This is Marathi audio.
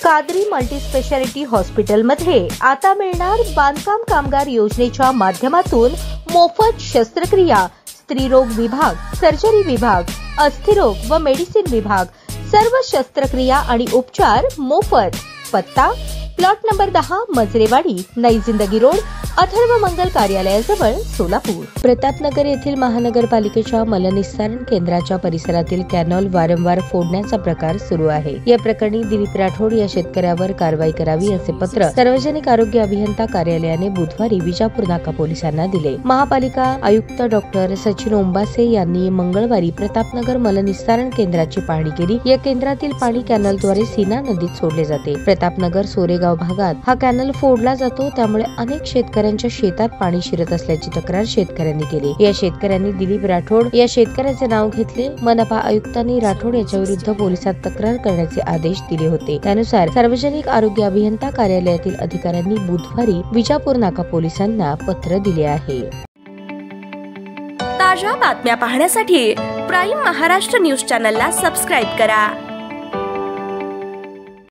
कादरी मल्टीस्पेशालिटी हॉस्पिटलमध्ये आता मिळणार बांधकाम कामगार योजनेच्या माध्यमातून मोफत शस्त्रक्रिया, स्त्रीरोग विभाग, सर्जरी विभाग, अस्थिरोग व मेडिसिन विभाग, सर्व शस्त्रक्रिया आणि उपचार मोफत। पत्ता प्लॉट नंबर 10, मजरेवाडी, नई जिंदगी रोड, अथर्व मंगल कार्यालयाजवळ, सोलापूर। प्रतापनगर येथील महानगरपालिकेच्या मलनिस्सारण केंद्राच्या परिसरातील कॅनॉल वारंवार फोडण्याचा प्रकार सुरू आहे। या प्रकरणी दिलीप राठोड या शेतकऱ्यावर कारवाई करावी असे पत्र सार्वजनिक आरोग्य अभियंता कार्यालयाने बुधवारी विजापूर नाका पोलिसांना दिले। महापालिका आयुक्त डॉक्टर सचिन ओंबासे यांनी मंगळवारी प्रतापनगर मलनिस्सारण केंद्राची पाहणी केली। या केंद्रातील पाणी कॅनलद्वारे सीना नदीत सोडले जाते। प्रतापनगर सोरेगाव भागात हा कॅनल फोडला जातो, त्यामुळे अनेक शेतकऱ्यांच्या शेतात पाणी शिरत असल्याची तक्रार शेतकऱ्यांनी केली। या शेतकऱ्यांनी दिलीप राठोड या शेतकऱ्याचे नाव घेतले। मनपा आयुक्तांनी राठोड याच्या विरुद्ध पोलिसात तक्रार करण्याचे आदेश दिले होते। त्यानुसार सार्वजनिक आरोग्य अभियंता कार्यालयातील अधिकाऱ्यांनी बुधवारी विजापूर नाका पोलिसांना पत्र दिले आहे। ताज्या बातम्या पाहण्यासाठी प्राईम महाराष्ट्र न्यूज चॅनलला सबस्क्राईब करा।